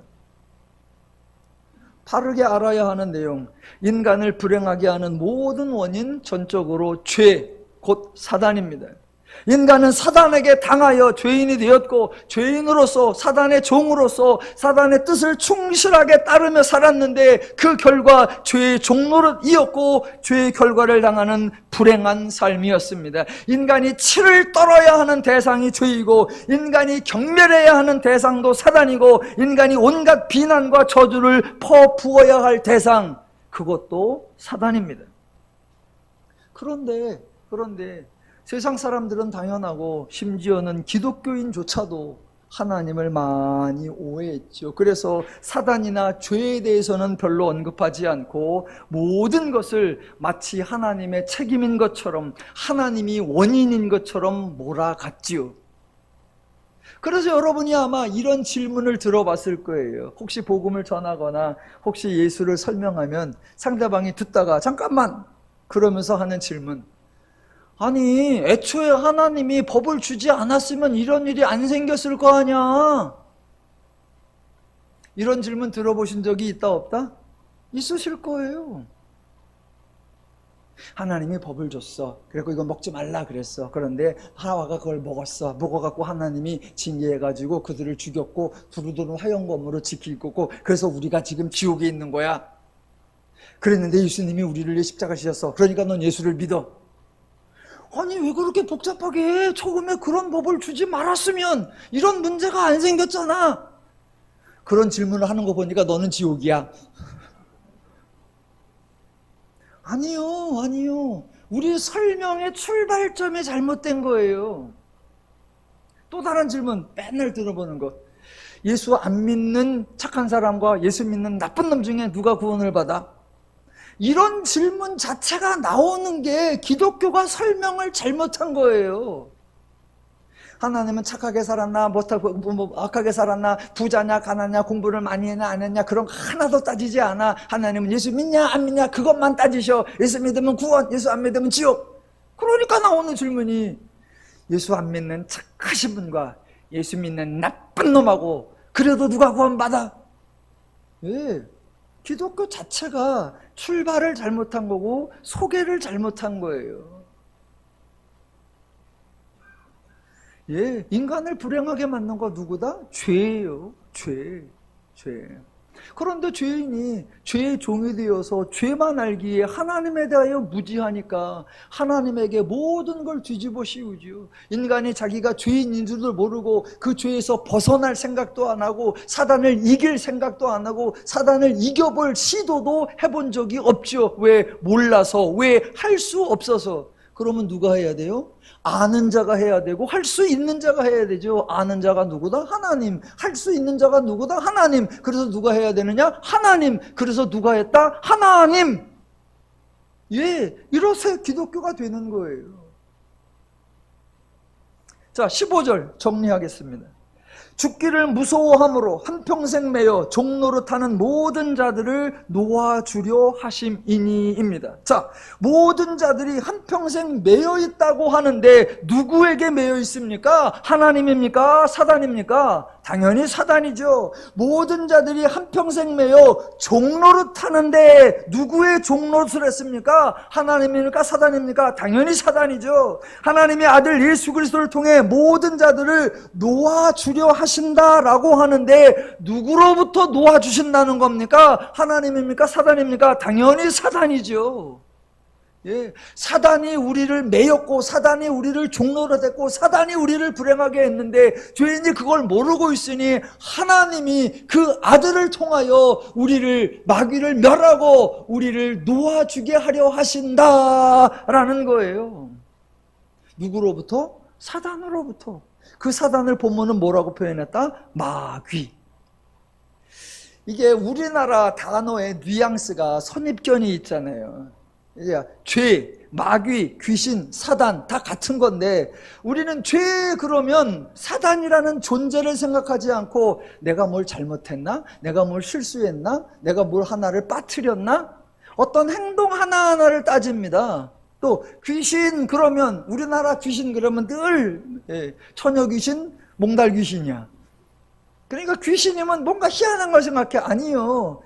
바르게 알아야 하는 내용, 인간을 불행하게 하는 모든 원인 전적으로 죄, 곧 사단입니다. 인간은 사단에게 당하여 죄인이 되었고 죄인으로서 사단의 종으로서 사단의 뜻을 충실하게 따르며 살았는데 그 결과 죄의 종노릇 이었고 죄의 결과를 당하는 불행한 삶이었습니다. 인간이 치를 떨어야 하는 대상이 죄이고 인간이 경멸해야 하는 대상도 사단이고 인간이 온갖 비난과 저주를 퍼부어야 할 대상, 그것도 사단입니다. 그런데 세상 사람들은 당연하고 심지어는 기독교인조차도 하나님을 많이 오해했죠. 그래서 사단이나 죄에 대해서는 별로 언급하지 않고 모든 것을 마치 하나님의 책임인 것처럼, 하나님이 원인인 것처럼 몰아갔지요. 그래서 여러분이 아마 이런 질문을 들어봤을 거예요. 혹시 복음을 전하거나 혹시 예수를 설명하면 상대방이 듣다가 잠깐만 그러면서 하는 질문, 아니 애초에 하나님이 법을 주지 않았으면 이런 일이 안 생겼을 거 아니야. 이런 질문 들어보신 적이 있다 없다? 있으실 거예요. 하나님이 법을 줬어. 그리고 이거 먹지 말라 그랬어. 그런데 하와가 그걸 먹었어. 먹어갖고 하나님이 징계해가지고 그들을 죽였고 두루두루 화영검으로 지키고, 그래서 우리가 지금 지옥에 있는 거야. 그랬는데 예수님이 우리를 위해 십자가 지셨어. 그러니까 넌 예수를 믿어. 아니 왜 그렇게 복잡하게 해? 처음에 그런 법을 주지 말았으면 이런 문제가 안 생겼잖아. 그런 질문을 하는 거 보니까 너는 지옥이야. 아니요. 우리 설명의 출발점이 잘못된 거예요. 또 다른 질문 맨날 들어보는 것, 예수 안 믿는 착한 사람과 예수 믿는 나쁜 놈 중에 누가 구원을 받아? 이런 질문 자체가 나오는 게 기독교가 설명을 잘못한 거예요. 하나님은 착하게 살았나 악하게 살았나, 부자냐 가난냐, 공부를 많이 했냐 안 했냐, 그런 거 하나도 따지지 않아. 하나님은 예수 믿냐 안 믿냐 그것만 따지셔. 예수 믿으면 구원, 예수 안 믿으면 지옥. 그러니까 나오는 질문이 예수 안 믿는 착하신 분과 예수 믿는 나쁜 놈하고 그래도 누가 구원 받아? 왜? 기독교 자체가 출발을 잘못한 거고 소개를 잘못한 거예요. 인간을 불행하게 만든 거 누구다? 죄예요. 죄. 그런데 죄인이 죄의 종이 되어서 죄만 알기에 하나님에 대하여 무지하니까 하나님에게 모든 걸 뒤집어 씌우죠. 인간이 자기가 죄인인 줄도 모르고 그 죄에서 벗어날 생각도 안 하고 사단을 이길 생각도 안 하고 사단을 이겨볼 시도도 해본 적이 없죠. 왜? 몰라서, 왜? 할 수 없어서. 그러면 누가 해야 돼요? 아는 자가 해야 되고 할 수 있는 자가 해야 되죠. 아는 자가 누구다? 하나님. 할 수 있는 자가 누구다? 하나님. 그래서 누가 해야 되느냐? 하나님. 그래서 누가 했다? 하나님. 예, 이로써 기독교가 되는 거예요. 자, 15절 정리하겠습니다. 죽기를 무서워함으로 한평생 매여 종노릇하는 모든 자들을 놓아주려 하심이니입니다. 자, 모든 자들이 한평생 매여 있다고 하는데 누구에게 매여 있습니까? 하나님입니까? 사단입니까? 당연히 사단이죠. 모든 자들이 한평생 매여 종노릇하는데 누구의 종노릇을 했습니까? 하나님입니까? 사단입니까? 당연히 사단이죠. 하나님의 아들 예수 그리스도를 통해 모든 자들을 놓아주려 하신다라고 하는데 누구로부터 놓아주신다는 겁니까? 하나님입니까? 사단입니까? 당연히 사단이죠. 예, 사단이 우리를 매였고 사단이 우리를 종노릇했고 사단이 우리를 불행하게 했는데 죄인이 그걸 모르고 있으니 하나님이 그 아들을 통하여 우리를 마귀를 멸하고 우리를 놓아주게 하려 하신다라는 거예요. 누구로부터? 사단으로부터. 그 사단을 본문은 뭐라고 표현했다? 마귀. 이게 우리나라 단어의 뉘앙스가 선입견이 있잖아요. 이제 죄, 마귀, 귀신, 사단 다 같은 건데 우리는 죄 그러면 사단이라는 존재를 생각하지 않고 내가 뭘 잘못했나? 내가 뭘 실수했나? 내가 뭘 하나를 빠뜨렸나? 어떤 행동 하나하나를 따집니다. 또 귀신 그러면 우리나라 귀신 그러면 늘 처녀 귀신, 몽달 귀신이야. 그러니까 귀신이면 뭔가 희한한 걸 생각해. 아니요.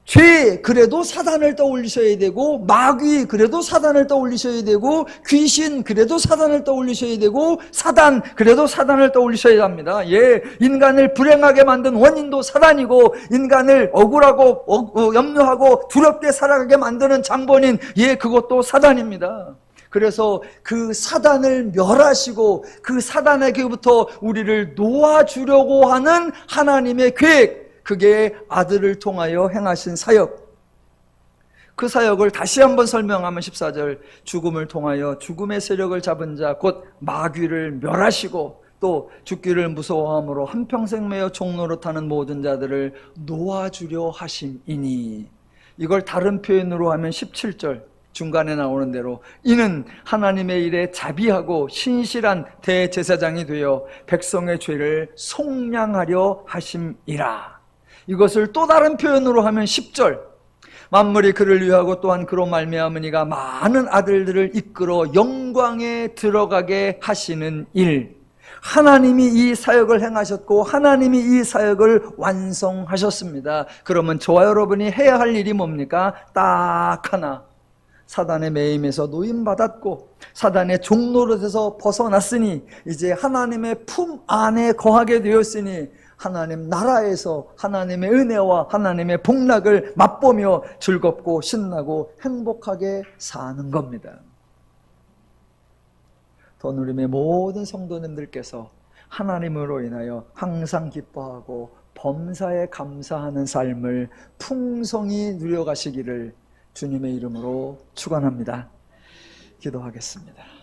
죄 그래도 사단을 떠올리셔야 되고 마귀 그래도 사단을 떠올리셔야 되고 귀신 그래도 사단을 떠올리셔야 되고 사단 그래도 사단을 떠올리셔야 합니다. 예, 인간을 불행하게 만든 원인도 사단이고 인간을 억울하고 염려하고 두렵게 살아가게 만드는 장본인 예, 그것도 사단입니다. 그래서 그 사단을 멸하시고 그 사단에게부터 우리를 놓아주려고 하는 하나님의 계획, 그게 아들을 통하여 행하신 사역. 그 사역을 다시 한번 설명하면 14절 죽음을 통하여 죽음의 세력을 잡은 자 곧 마귀를 멸하시고 또 죽기를 무서워함으로 한평생 매여 종노릇하는 모든 자들을 놓아주려 하심이니. 이걸 다른 표현으로 하면 17절 중간에 나오는 대로 이는 하나님의 일에 자비하고 신실한 대제사장이 되어 백성의 죄를 속량하려 하심이라. 이것을 또 다른 표현으로 하면 10절 만물이 그를 위하고 또한 그로 말미암으니가 많은 아들들을 이끌어 영광에 들어가게 하시는 일. 하나님이 이 사역을 행하셨고 하나님이 이 사역을 완성하셨습니다. 그러면 저와 여러분이 해야 할 일이 뭡니까? 딱 하나. 사단의 매임에서 노임받았고 사단의 종노릇에서 벗어났으니 이제 하나님의 품 안에 거하게 되었으니 하나님 나라에서 하나님의 은혜와 하나님의 복락을 맛보며 즐겁고 신나고 행복하게 사는 겁니다. 더누림의 모든 성도님들께서 하나님으로 인하여 항상 기뻐하고 범사에 감사하는 삶을 풍성히 누려가시기를 주님의 이름으로 축원합니다. 기도하겠습니다.